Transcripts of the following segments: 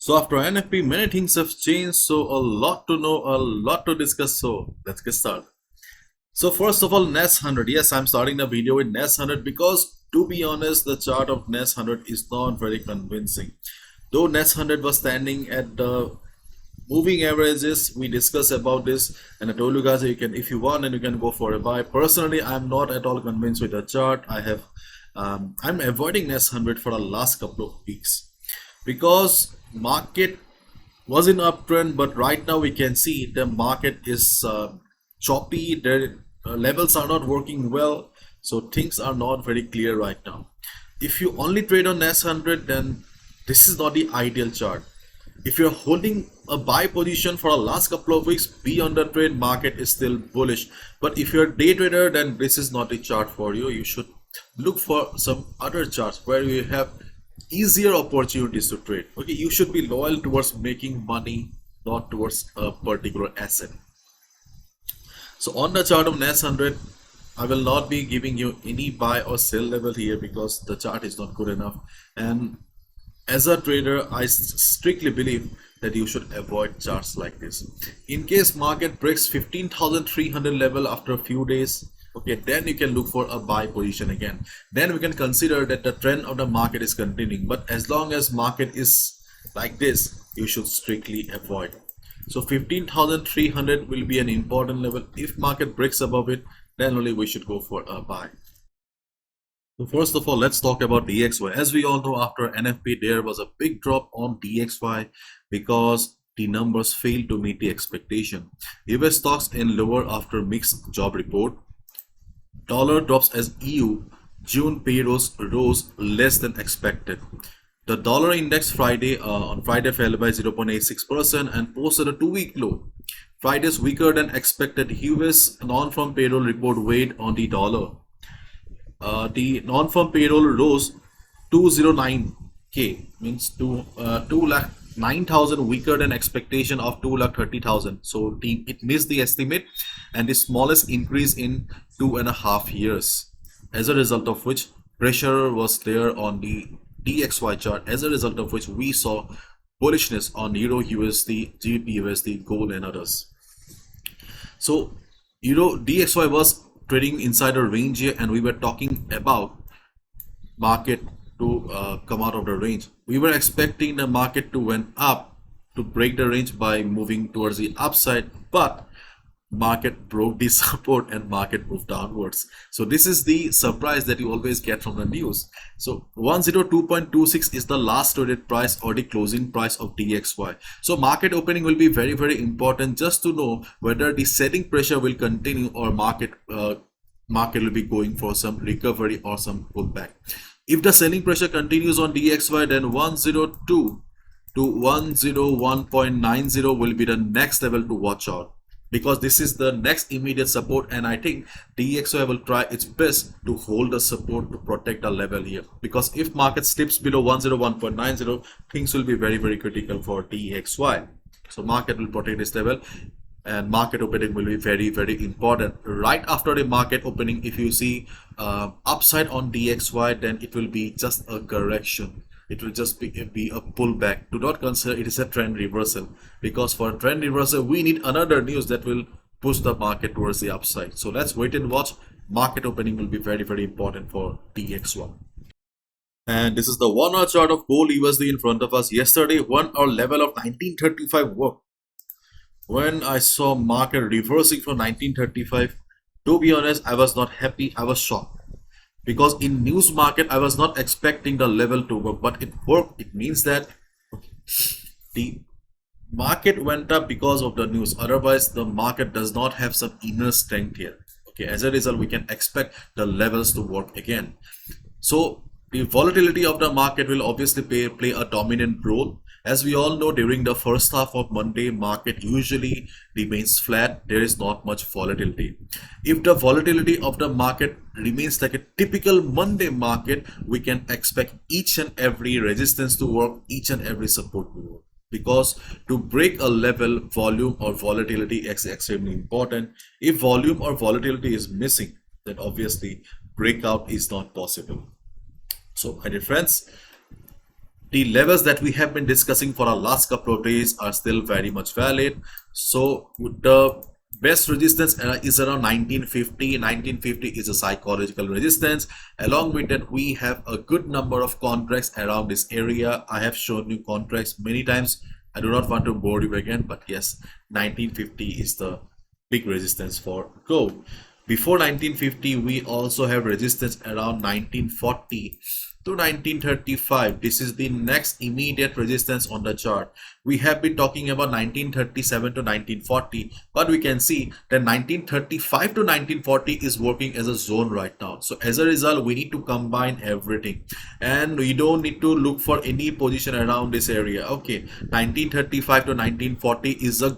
So after NFP, many things have changed. So a lot to know, a lot to discuss. So let's get started. So first of all, NES 100. Yes, I'm starting the video with NES 100 because to be honest, the chart of NES 100 is not very convincing. Though NES 100 was standing at the moving averages, we discussed about this, and I told you guys you can, if you want, and you can go for a buy. Personally, I'm not at all convinced with the chart. I'm avoiding NES 100 for the last couple of weeks because market was in uptrend, but right now we can see the market is choppy. The levels are not working well, so things are not very clear right now. If you only trade on S100, then this is not the ideal chart. If you're holding a buy position for the last couple of weeks, be on the trade, market is still bullish. But if you're a day trader, then this is not the chart for you. You should look for some other charts where you have easier opportunities to trade. Okay, you should be loyal towards making money, not towards a particular asset. So on the chart of NES 100, I will not be giving you any buy or sell level here because the chart is not good enough. And as a trader, I strictly believe that you should avoid charts like this. In case market breaks 15,300 level after a few days, okay, then you can look for a buy position again. Then we can consider that the trend of the market is continuing. But as long as market is like this, you should strictly avoid. So 15,300 will be an important level. If market breaks above it, then only we should go for a buy. So first of all, let's talk about DXY. As we all know, after NFP, there was a big drop on DXY because the numbers failed to meet the expectation. US stocks in lower after mixed job report. Dollar drops as EU June payrolls rose less than expected. The dollar index on Friday fell by 0.86% and posted a two-week low. Friday's weaker than expected US non-farm payroll report weighed on the dollar. The non-farm payroll rose 209k, means 2 lakh 9,000, weaker than expectation of 2 lakh 30,000. So it missed the estimate and the smallest increase in 2.5 years. As a result of which pressure was there on the DXY chart. As a result of which we saw bullishness on Euro USD, GBP USD, gold and others. So Euro DXY was trading inside a range here, and we were talking about market to come out of the range. We were expecting the market to went up to break the range by moving towards the upside, but market broke the support and market moved downwards. So this is the surprise that you always get from the news. So 102.26 is the last traded price or the closing price of DXY. So market opening will be very, very important just to know whether the selling pressure will continue or market will be going for some recovery or some pullback. If the selling pressure continues on DXY, then 102 to 101.90 will be the next level to watch out, because this is the next immediate support, and I think DXY will try its best to hold the support to protect the level here, because if market slips below 101.90, things will be very, very critical for DXY. So market will protect this level, and market opening will be very, very important. Right after the market opening, if you see upside on DXY, then it will be just a correction. It will just be a pullback. Do not consider it is a trend reversal, because for a trend reversal we need another news that will push the market towards the upside. So let's wait and watch. Market opening will be very, very important for DXY. And this is the 1 hour chart of gold USD in front of us. Yesterday 1 hour level of 1935 worked. When I saw market reversing from 1935, to be honest, I was not happy. I was shocked, because in news market I was not expecting the level to work, but it worked. It means that the market went up because of the news. Otherwise, the market does not have some inner strength here. Okay, as a result, we can expect the levels to work again. So the volatility of the market will obviously play a dominant role. As we all know, during the first half of Monday, market usually remains flat. There is not much volatility. If the volatility of the market remains like a typical Monday market, we can expect each and every resistance to work, each and every support to work. Because to break a level, volume or volatility is extremely important. If volume or volatility is missing, then obviously breakout is not possible. So my dear friends, the levels that we have been discussing for our last couple of days are still very much valid. So the best resistance is around 1950. 1950 is a psychological resistance. Along with that, we have a good number of contracts around this area. I have shown you contracts many times. I do not want to bore you again, but yes, 1950 is the big resistance for gold. Before 1950, we also have resistance around 1940 to 1935. This is the next immediate resistance on the chart. We have been talking about 1937 to 1940, but we can see that 1935 to 1940 is working as a zone right now. So as a result, we need to combine everything, and we don't need to look for any position around this area. Okay, 1935 to 1940 is a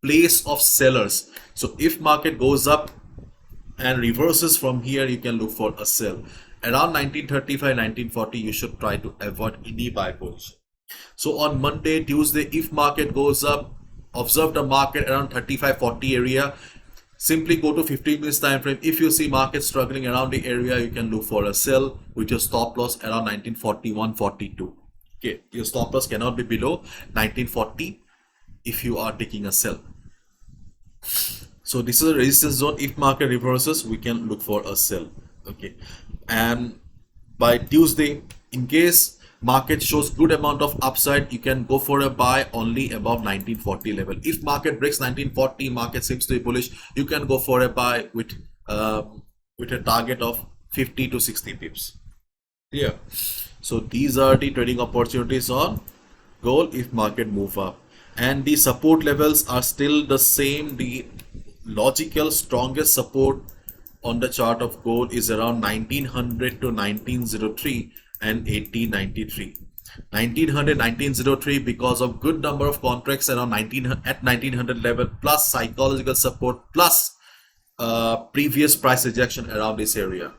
place of sellers. So if market goes up and reverses from here, you can look for a sell. Around 1935, 1940, you should try to avoid any buy position. So on Monday, Tuesday, if market goes up, observe the market around 35-40 area. Simply go to 15 minutes time frame. If you see market struggling around the area, you can look for a sell with your stop loss around 1941-42. Okay, your stop loss cannot be below 1940 if you are taking a sell. So this is a resistance zone. If market reverses, we can look for a sell. Okay, and by Tuesday, in case market shows good amount of upside, you can go for a buy only above 1940 level. If market breaks 1940, market seems to be bullish, you can go for a buy with a target of 50 to 60 pips. Yeah, so these are the trading opportunities on gold if market move up, and the support levels are still the same. The logical strongest support on the chart of gold is around 1900 to 1903 and 1893. 1900 1903 because of good number of contracts around 1900 level, plus psychological support, plus previous price rejection around this area.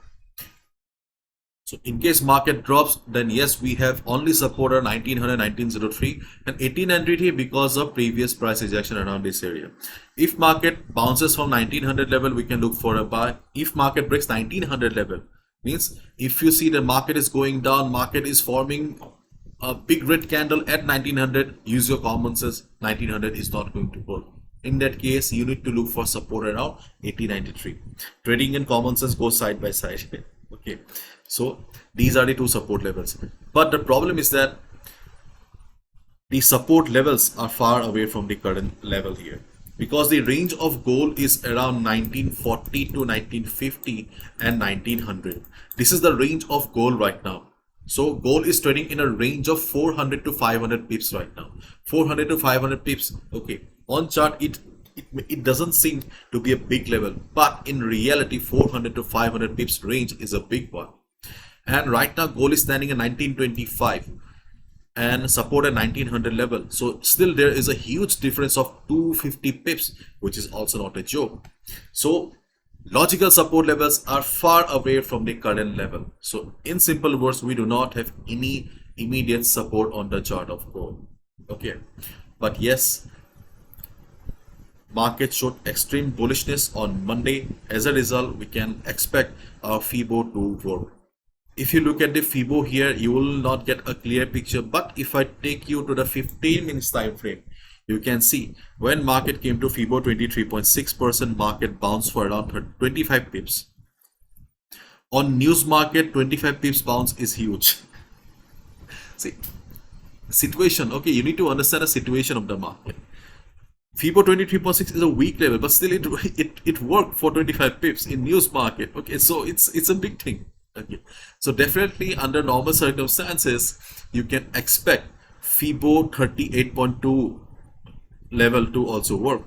So in case market drops, then yes, we have only support at 1900 1903 and 1893 because of previous price rejection around this area. If market bounces from 1900 level, we can look for a buy. If market breaks 1900 level, means if you see the market is going down, market is forming a big red candle at 1900, use your common sense. 1900 is not going to hold. In that case, you need to look for support around 1893. Trading and common sense go side by side. Okay, so these are the two support levels, but the problem is that the support levels are far away from the current level here, because the range of gold is around 1940 to 1950 and 1900. This is the range of gold right now. So gold is trading in a range of 400 to 500 pips right now. 400 to 500 pips. Okay, on chart it doesn't seem to be a big level, but in reality 400 to 500 pips range is a big one. And right now gold is standing at 1925 and support at 1900 level. So still there is a huge difference of 250 pips, which is also not a joke. So logical support levels are far away from the current level. So in simple words, we do not have any immediate support on the chart of gold. Okay, but yes, market showed extreme bullishness on Monday. As a result, we can expect our FIBO to work. If you look at the FIBO here, you will not get a clear picture, but if I take you to the 15 minutes time frame, you can see when market came to FIBO 23.6%, market bounced for around 25 pips. On news market, 25 pips bounce is huge. See, situation, okay, you need to understand the situation of the market. FIBO 23.6 is a weak level, but still it worked for 25 pips in news market. Okay, so it's a big thing. Okay, so definitely under normal circumstances, you can expect FIBO 38.2 level to also work.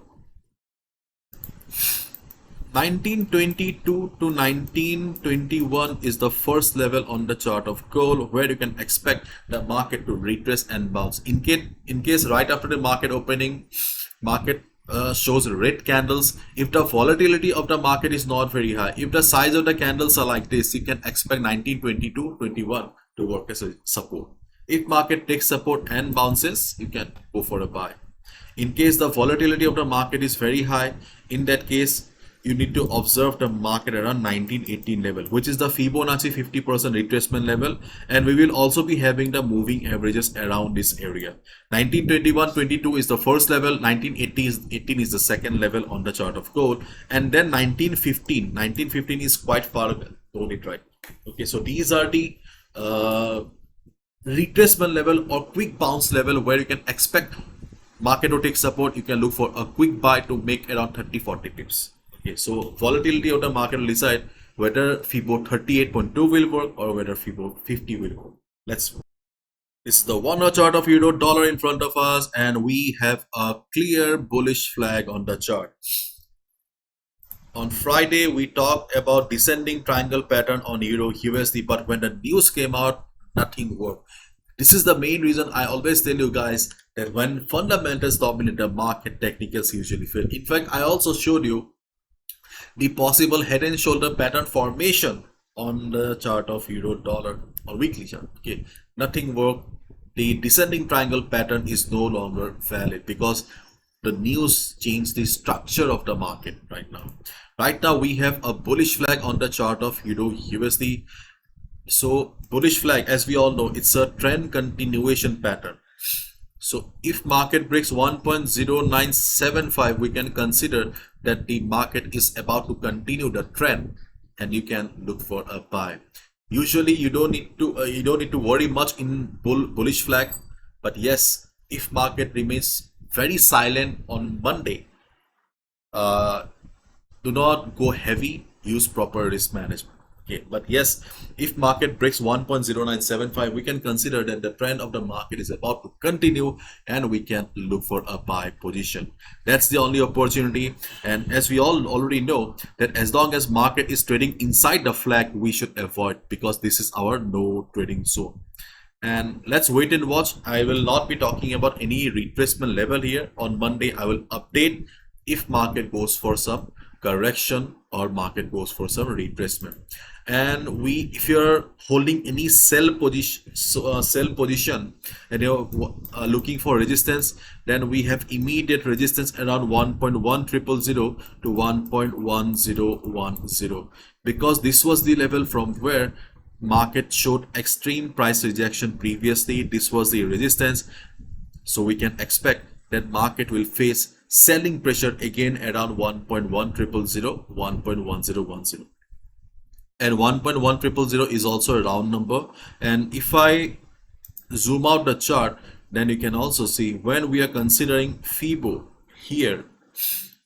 1922 to 1921 is the first level on the chart of gold where you can expect the market to retrace and bounce. In case right after the market opening, market shows red candles, if the volatility of the market is not very high, if the size of the candles are like this, you can expect 1922-21 to work as a support. If market takes support and bounces, you can go for a buy. In case the volatility of the market is very high, in that case you need to observe the market around 1918 level, which is the Fibonacci 50% retracement level, and we will also be having the moving averages around this area. 1921-22 is the first level, 1918 is the second level on the chart of gold, and then 1915 is quite far away. Hold it right. Okay, so these are the retracement level or quick bounce level where you can expect market to take support. You can look for a quick buy to make around 30-40 pips. Okay, so volatility of the market will decide whether FIBO 38.2 will work or whether FIBO 50 will work. This is the 1 hour chart of euro dollar in front of us, and we have a clear bullish flag on the chart. On Friday, we talked about descending triangle pattern on euro USD, but when the news came out, nothing worked. This is the main reason I always tell you guys that when fundamentals dominate the market, technicals usually fail. In fact, I also showed you the possible head and shoulder pattern formation on the chart of euro dollar or weekly chart. Okay, nothing worked. The descending triangle pattern is no longer valid because the news changed the structure of the market right now. Right now we have a bullish flag on the chart of euro USD. So bullish flag, as we all know, it's a trend continuation pattern. So if market breaks 1.0975, we can consider that the market is about to continue the trend, and you can look for a buy. Usually you don't need to worry much in bullish flag, but yes, if market remains very silent on Monday, do not go heavy, use proper risk management. Okay, but yes, if market breaks 1.0975, we can consider that the trend of the market is about to continue and we can look for a buy position. That's the only opportunity, and as we all already know that as long as market is trading inside the flag, we should avoid, because this is our no trading zone. And let's wait and watch. I will not be talking about any retracement level here. On Monday I will update if market goes for some correction or market goes for some retracement. And if you're holding any sell position and you're looking for resistance, then we have immediate resistance around 1.1000 to 1.1010, because this was the level from where market showed extreme price rejection previously. This was the resistance, so we can expect that market will face selling pressure again around 1.1000, 1.1010, and 1.1000 is also a round number. And if I zoom out the chart, then you can also see when we are considering FIBO here,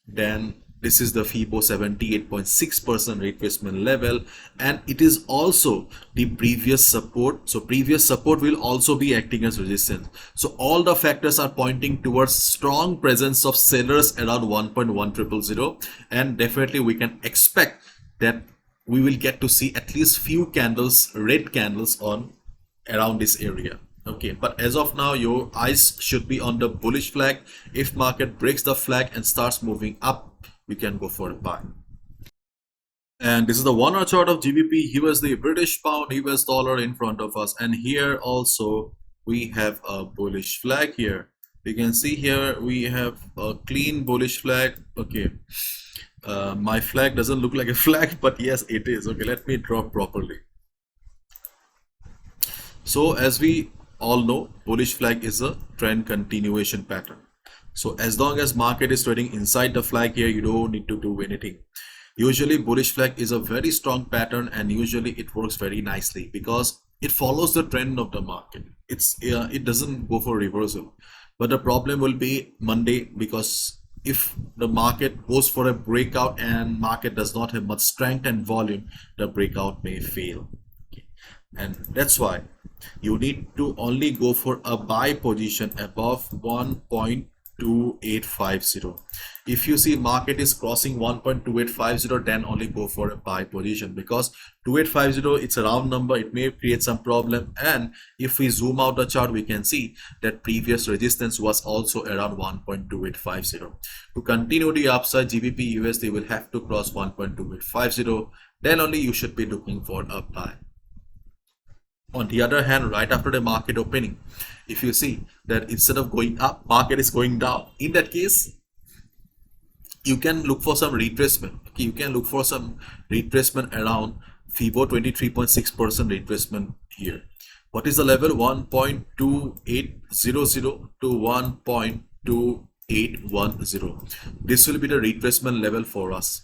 then this is the FIBO 78.6% retracement level, and it is also the previous support. So previous support will also be acting as resistance. So all the factors are pointing towards strong presence of sellers around 1.1000, and definitely we can expect that we will get to see at least few candles, red candles on around this area. Okay, but as of now, your eyes should be on the bullish flag. If market breaks the flag and starts moving up, we can go for a buy. And this is the 1 hour chart of GBP, USD, British Pound, US dollar in front of us. And here also we have a bullish flag here. You can see here we have a clean bullish flag. Okay, my flag doesn't look like a flag, but yes, it is. Okay, let me draw properly. So as we all know, bullish flag is a trend continuation pattern. So as long as market is trading inside the flag here, you don't need to do anything. Usually bullish flag is a very strong pattern, and usually it works very nicely because it follows the trend of the market. It doesn't go for reversal. But the problem will be Monday, because if the market goes for a breakout and market does not have much strength and volume, the breakout may fail. Okay. And that's why you need to only go for a buy position above 1.2850. If you see market is crossing 1.2850, then only go for a buy position, because 2850, it's a round number, it may create some problem. And if we zoom out the chart, we can see that previous resistance was also around 1.2850. To continue the upside, GBP USD will have to cross 1.2850, then only you should be looking for a buy. On the other hand, right after the market opening, if you see that instead of going up, market is going down, in that case you can look for some retracement. Okay, you can look for some retracement around FIBO 23.6% retracement here. What is the level? 1.2800 to 1.2810. This will be the retracement level for us.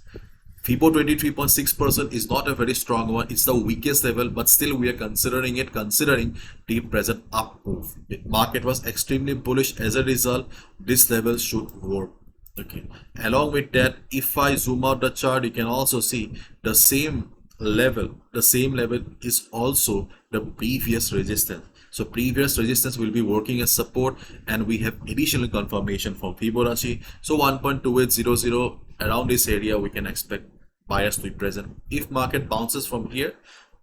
FIBO 23.6% is not a very strong one. It's the weakest level, but still we are considering it, considering the present up move. The market was extremely bullish. As a result, this level should work. Okay, along with that, if I zoom out the chart, you can also see the same level is also the previous resistance. So previous resistance will be working as support, and we have additional confirmation from Fibonacci. So 1.2800, around this area we can expect buyers to be present. If market bounces from here,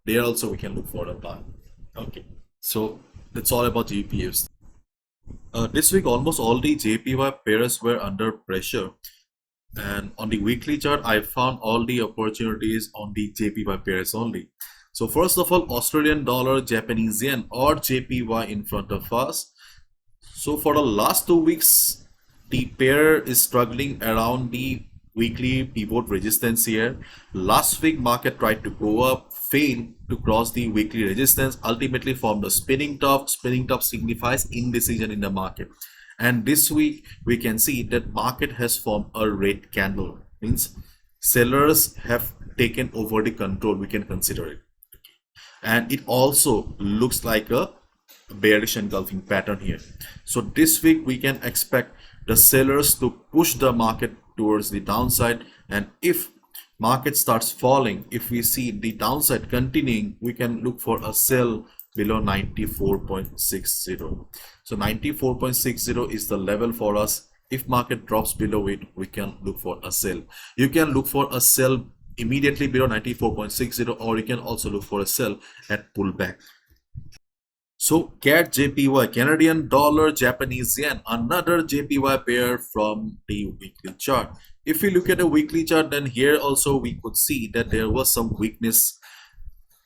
there also we can look for a buy. Okay, so that's all about GPUs. This week almost all the JPY pairs were under pressure, and on the weekly chart I found all the opportunities on the JPY pairs only. So first of all, Australian dollar, Japanese yen or JPY in front of us. So for the last 2 weeks the pair is struggling around the weekly pivot resistance here. Last week market tried to go up, failed to cross the weekly resistance, ultimately formed a spinning top. Spinning top signifies indecision in the market, and this week we can see that market has formed a red candle, means sellers have taken over the control, we can consider it. And it also looks like a bearish engulfing pattern here. So this week we can expect the sellers to push the market towards the downside, and if market starts falling, if we see the downside continuing, we can look for a sell below 94.60. so 94.60 is the level for us. If market drops below it, we can look for a sell. You can look for a sell immediately below 94.60, or you can also look for a sell at pullback. So CAD JPY, Canadian dollar, Japanese yen, another JPY pair from the weekly chart. If we look at the weekly chart, then here also we could see that there was some weakness.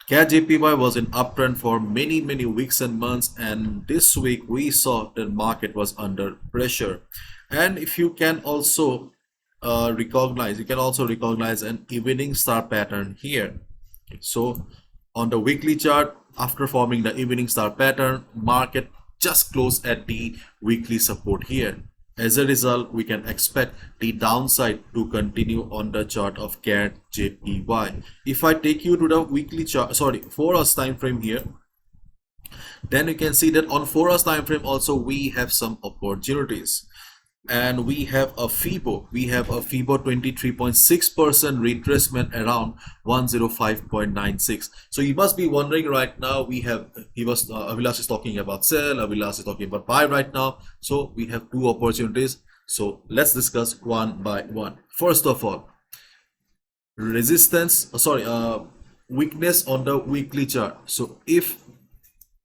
CAD JPY was in uptrend for many weeks and months, and this week we saw the market was under pressure. And if you can also recognize an evening star pattern here. So on the weekly chart, after forming the evening star pattern, market just closed at the weekly support here. As a result, we can expect the downside to continue on the chart of CAD JPY. If I take you to the weekly chart, 4 hours time frame here, then you can see that on 4 hours time frame also we have some opportunities. And we have a FIBO 23.6% retracement around 105.96. so you must be wondering right now, Avilas is talking about sell, Avilas is talking about buy right now. So we have two opportunities, so let's discuss one by one. First of all, weakness on the weekly chart. So if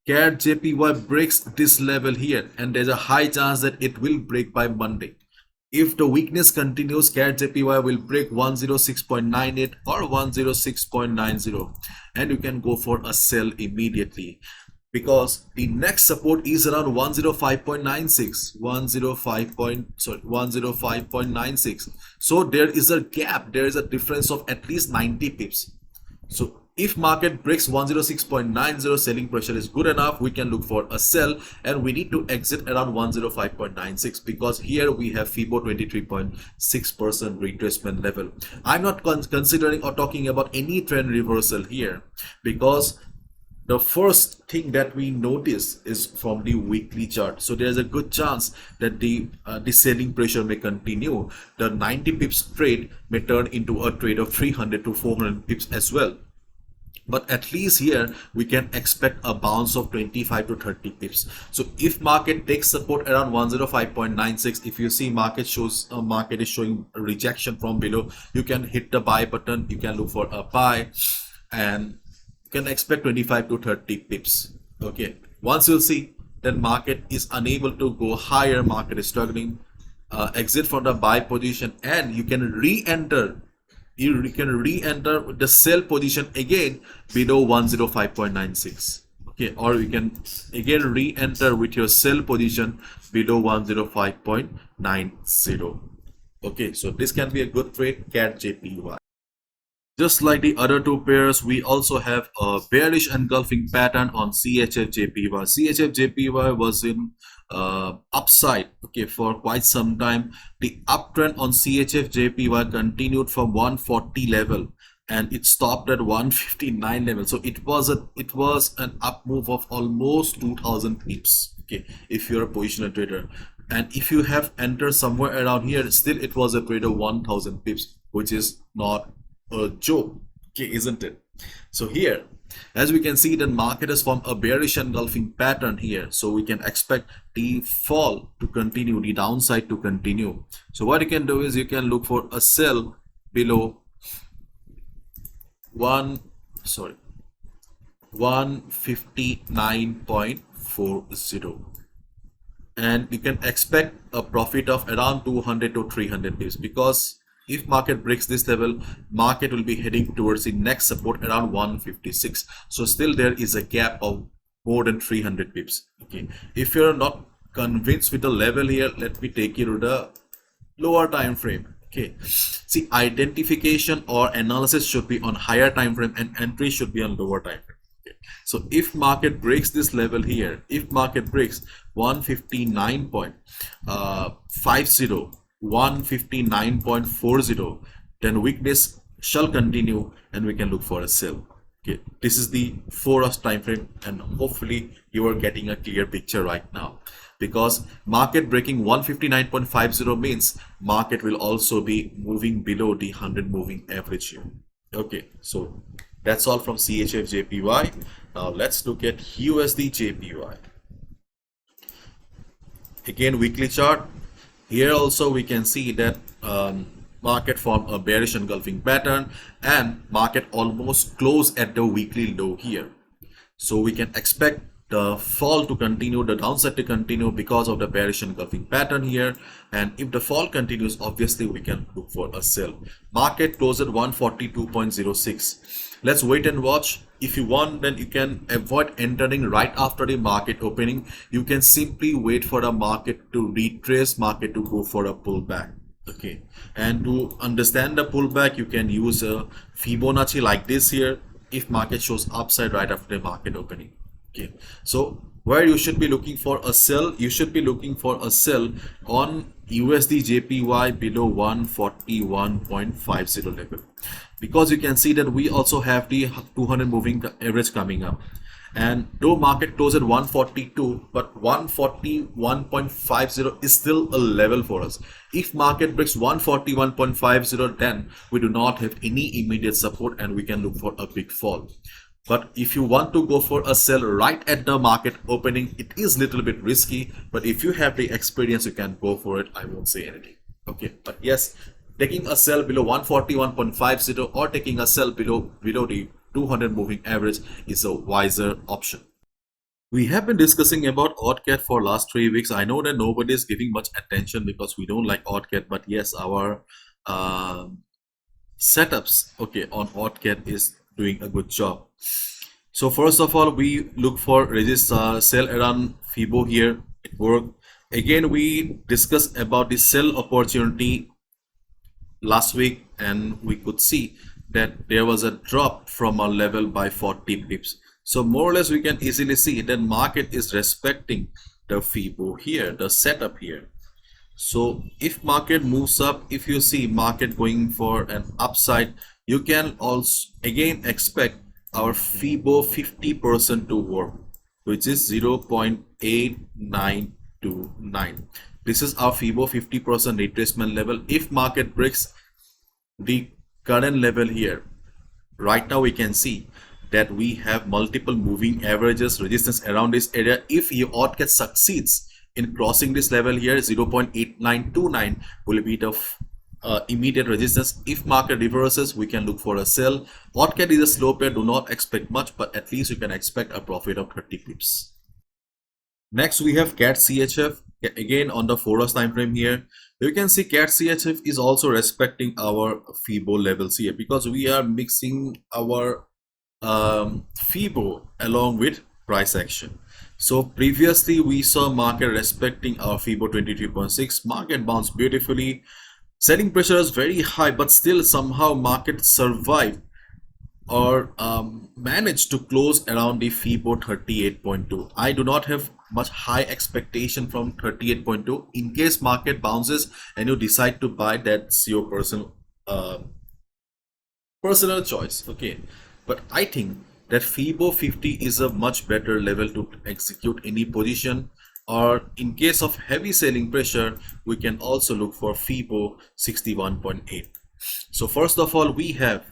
CAD JPY breaks this level here, and there's a high chance that it will break by Monday. If the weakness continues, CAD JPY will break 106.98 or 106.90, and you can go for a sell immediately, because the next support is around 105.96. So there is a gap, there is a difference of at least 90 pips. So if market breaks 106.90, selling pressure is good enough, we can look for a sell, and we need to exit around 105.96, because here we have FIBO 23.6% retracement level. I'm not considering or talking about any trend reversal here, because the first thing that we notice is from the weekly chart. So there's a good chance that the selling pressure may continue. The 90 pips trade may turn into a trade of 300 to 400 pips as well. But at least here we can expect a bounce of 25 to 30 pips. So if market takes support around 105.96, if you see market is showing rejection from below, you can hit the buy button, you can look for a buy, and you can expect 25 to 30 pips. Okay, once you'll see that market is unable to go higher, market is struggling, exit from the buy position, and you can re-enter the sell position again below 105.96. Okay, or you can again re-enter with your sell position below 105.90. Okay, so this can be a good trade, CAT JPY. Just like the other two pairs, we also have a bearish engulfing pattern on CHF JPY. CHF JPY was in upside, okay, for quite some time. The uptrend on CHF JPY continued from 140 level and it stopped at 159 level. So it was an up move of almost 2000 pips. Okay, if you're a positional trader, and if you have entered somewhere around here, still it was a trade of 1000 pips, which is not a joke, okay, isn't it? So here, as we can see, the market has formed a bearish engulfing pattern here, so we can expect the fall to continue, the downside to continue. So what you can do is you can look for a sell below 159.40, and you can expect a profit of around 200 to 300 pips, because if market breaks this level, market will be heading towards the next support around 156. So still there is a gap of more than 300 pips. Okay, if you're not convinced with the level here, let me take you to the lower time frame. Okay, see, identification or analysis should be on higher time frame and entry should be on lower time frame. So if market breaks this level here, if market breaks 159.50, 159.40, then weakness shall continue and we can look for a sell. Okay, this is the 4 hours time frame, and hopefully you are getting a clear picture right now, because market breaking 159.50 means market will also be moving below the 100 moving average here. Okay, so that's all from CHF JPY. Now let's look at USD JPY. Again, weekly chart. Here also we can see that market formed a bearish engulfing pattern and market almost closed at the weekly low here. So we can expect the fall to continue, the downside to continue because of the bearish engulfing pattern here. And if the fall continues, obviously we can look for a sell. Market closed at 142.06. Let's wait and watch. If you want, then you can avoid entering right after the market opening. You can simply wait for the market to retrace, market to go for a pullback. Okay, and to understand the pullback, you can use a Fibonacci like this here. If market shows upside right after the market opening. Okay, so where you should be looking for a sell, you should be looking for a sell on USD JPY below 141.50 level, because you can see that we also have the 200 moving average coming up. And though market closed at 142, but 141.50 is still a level for us. If market breaks 141.50, then we do not have any immediate support and we can look for a big fall. But if you want to go for a sell right at the market opening, it is a little bit risky. But if you have the experience, you can go for it. I won't say anything. Okay, but yes, taking a sell below 141.50 or taking a sell below the 200 moving average is a wiser option. We have been discussing about OddCat for last 3 weeks. I know that nobody is giving much attention because we don't like OddCat, but yes, our setups, okay, on OddCat is doing a good job. So first of all, we look for resist sell around Fibo here. It worked. Again, we discussed about the sell opportunity last week, and we could see that there was a drop from our level by 40 pips. So more or less we can easily see that market is respecting the Fibo here, the setup here. So if market moves up, if you see market going for an upside, you can also again expect our Fibo 50% to work, which is 0.8929. This is our Fibo 50% retracement level. If market breaks the current level here, right now we can see that we have multiple moving averages, resistance around this area. If your OddCat succeeds in crossing this level here, 0.8929 will be the immediate resistance. If market reverses, we can look for a sell. OddCat is a slow pair, do not expect much, but at least you can expect a profit of 30 pips. Next we have CAT CHF. Again on the 4 hours time frame here, you can see CAT CHF is also respecting our Fibo levels here, because we are mixing our Fibo along with price action. So previously we saw market respecting our Fibo 23.6. Market bounced beautifully, Selling pressure is very high, but still somehow market survived or managed to close around the FIBO 38.2. I do not have much high expectation from 38.2. In case market bounces and you decide to buy, that's your personal choice. Okay, but I think that FIBO 50 is a much better level to execute any position, or in case of heavy selling pressure we can also look for FIBO 61.8. So first of all, we have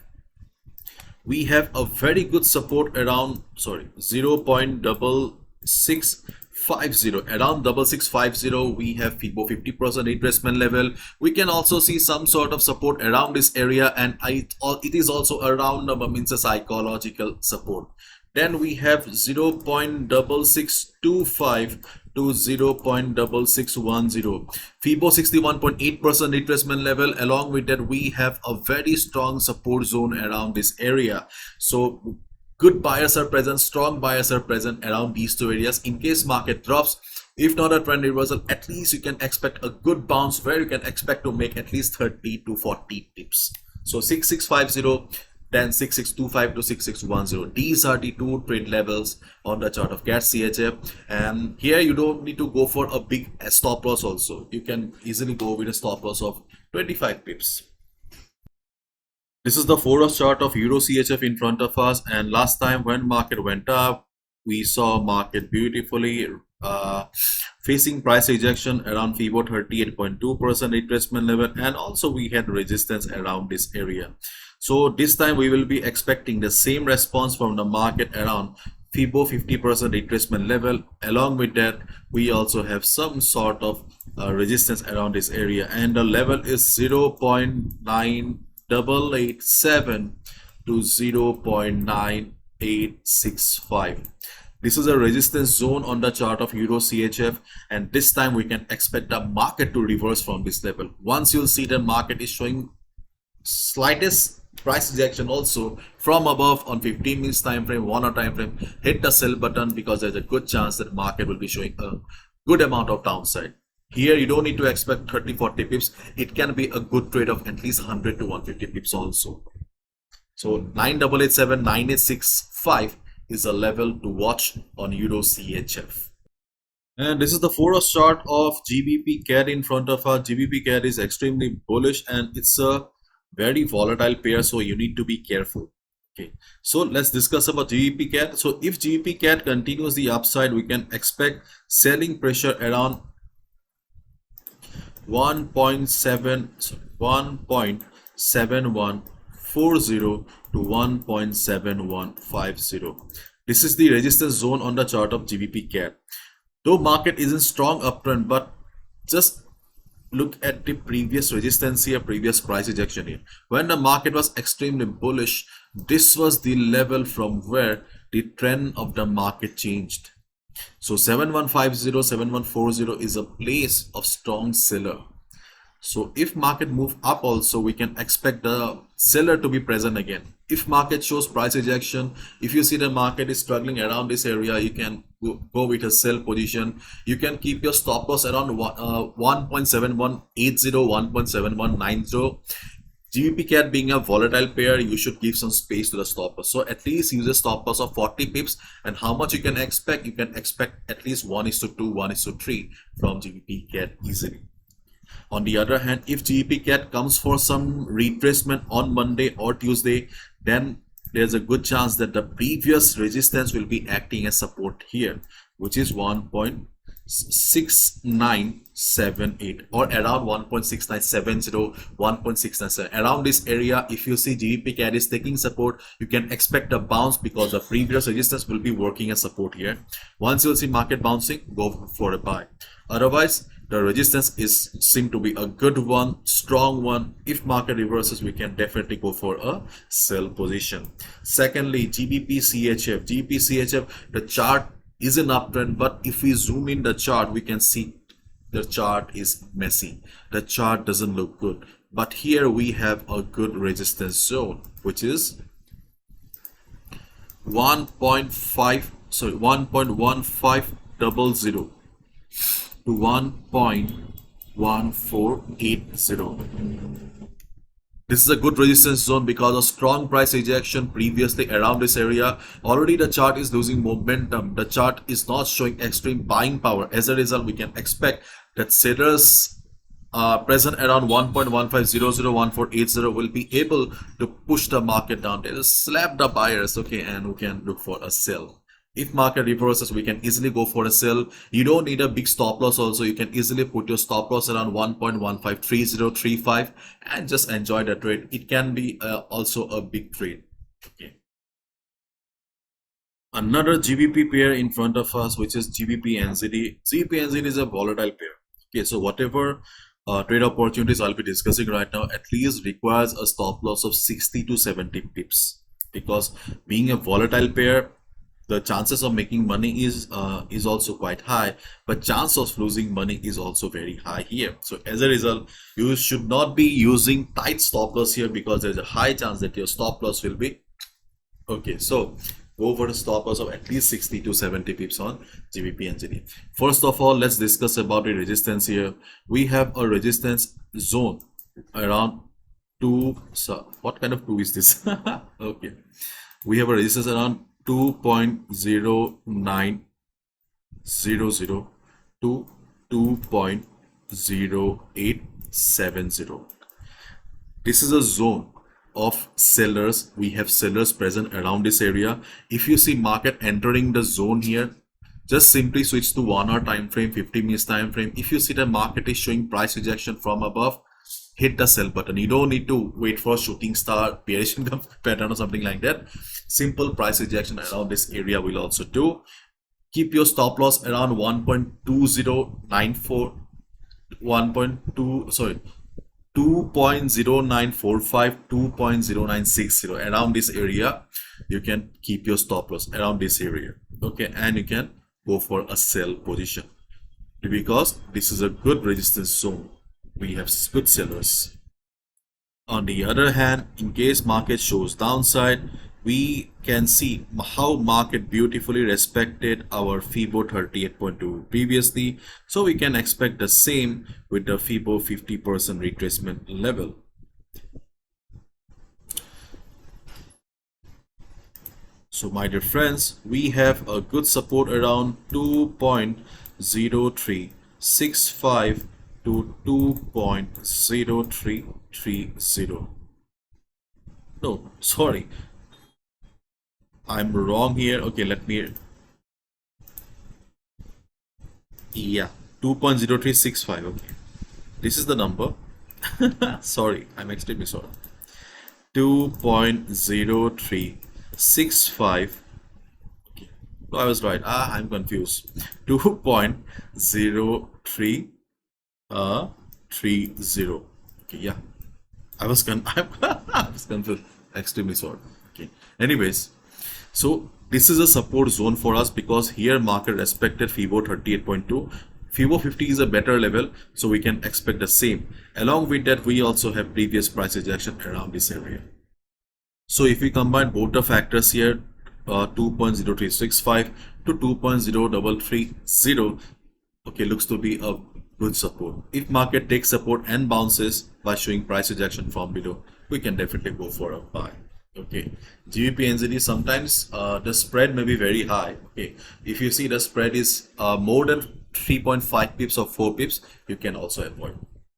a very good support around 0.6650. Around 6650 we have FIBO 50% retracement level. We can also see some sort of support around this area, and it is also around means a psychological support. Then we have 0.6625 to 0.6610 FIBO 61.8% retracement level. Along with that, we have a very strong support zone around this area. So good buyers are present, strong buyers are present around these two areas. In case market drops, if not a trend reversal, at least you can expect a good bounce where you can expect to make at least 30 to 40 pips. So 6650, then 6625 to 6610. These are the two trade levels on the chart of CAT CHF, and here you don't need to go for a big stop loss. Also you can easily go with a stop loss of 25 pips. This is the 4-hour chart of Euro CHF in front of us, and last time when market went up, we saw market beautifully facing price rejection around FIBO 38.2% retracement level, and also we had resistance around this area. So this time we will be expecting the same response from the market around FIBO 50% retracement level. Along with that, we also have some sort of resistance around this area, and the level is 0.9887 to 0.9865. This is a resistance zone on the chart of Euro CHF, and this time we can expect the market to reverse from this level. Once you'll see the market is showing slightest price rejection also from above on 15 minutes time frame, 1 hour time frame, hit the sell button, because there's a good chance that market will be showing a good amount of downside. Here you don't need to expect 30-40 pips. It can be a good trade of at least 100 to 150 pips also. So 9887, 9865 is a level to watch on Euro CHF. And this is the 4-hour chart of GBP CAD in front of us. GBP CAD is extremely bullish and it's a very volatile pair, so you need to be careful. Okay, so let's discuss about GBP CAD. So if GBP CAD continues the upside, we can expect selling pressure around 1.7140 to 1.7150. This is the resistance zone on the chart of GBP CAD. Though market isn't strong uptrend, but just look at the previous resistance here, previous price rejection here. When the market was extremely bullish, this was the level from where the trend of the market changed. So 7150, 7140 is a place of strong seller. So if market move up also, we can expect the seller to be present again. If market shows price rejection, if you see the market is struggling around this area, you can go with a sell position. You can keep your stop loss around 1.7180, 1.7190. GBP CAD being a volatile pair, you should give some space to the stop loss. So at least use a stop loss of 40 pips. And how much you can expect? You can expect at least 1:2, 1:3 from GBP CAD easily. On the other hand, if GBP CAD comes for some retracement on Monday or Tuesday, then there's a good chance that the previous resistance will be acting as support here, which is 1.6978 or around 1.6970, 1.697. Around this area, if you see GBP CAD is taking support, you can expect a bounce because the previous resistance will be working as support here. Once you'll see market bouncing, go for a buy. Otherwise, the resistance seem to be a good one, strong one. If market reverses, we can definitely go for a sell position. Secondly, GBP CHF. GBP CHF, the chart is an uptrend, but if we zoom in the chart, we can see the chart is messy. The chart doesn't look good. But here we have a good resistance zone, which is 1.1500 to 1.1500. 1480. This is a good resistance zone because of strong price rejection previously around this area. Already the chart is losing momentum. The chart is not showing extreme buying power. As a result, we can expect that sellers present around 1.15001480 will be able to push the market down. They will slap the buyers, okay, and we can look for a sell. If market reverses, we can easily go for a sell. You don't need a big stop loss also. You can easily put your stop loss around 1.153035 and just enjoy the trade. It can be also a big trade. Okay. Another GBP pair in front of us, which is GBP NZD. GBP NZD is a volatile pair. Okay, so whatever trade opportunities I'll be discussing right now at least requires a stop loss of 60 to 70 pips, because being a volatile pair, the chances of making money is also quite high, but chance of losing money is also very high here. So as a result, you should not be using tight stop loss here, because there's a high chance that your stop loss will be okay. So go for a stop loss of at least 60 to 70 pips on GBP NZD. First of all, let's discuss about the resistance here. We have a resistance zone around 2. So what kind of 2 is this? Okay, we have a resistance around 2.0900 to 2.0870. This is a zone of sellers. We have sellers present around this area. If you see market entering the zone here, just simply switch to 1 hour time frame, 50 minutes time frame. If you see the market is showing price rejection from above, hit the sell button. You don't need to wait for shooting star bearish pattern or something like that. Simple price rejection around this area will also do. Keep your stop loss around 1.2094, 2.0945, 2.0960. Around this area you can keep your stop loss around this area, okay, and you can go for a sell position, because this is a good resistance zone. We have good sellers. On the other hand, in case market shows downside, we can see how market beautifully respected our FIBO 38.2 previously. So we can expect the same with the FIBO 50% retracement level. So my dear friends, we have a good support around 2.0365 to 2.0330. No, sorry, I'm wrong here. Okay, let me, yeah, 2.0365. okay, this is the number. Sorry, I'm extremely sorry. 2.0365. okay, no, I was right. I'm confused. 2.0330. Okay, yeah, I was confused. Extremely sorry. Okay, anyways, so this is a support zone for us, because here market respected FIBO 38.2. FIBO 50 is a better level, so we can expect the same. Along with that, we also have previous price rejection around this area. So if we combine both the factors here, 2.0365 to 2.0330, okay, looks to be a good support. If market takes support and bounces by showing price rejection from below, we can definitely go for a buy. Okay, GBP NZD, sometimes the spread may be very high. Okay, if you see the spread is more than 3.5 pips or 4 pips, you can also avoid.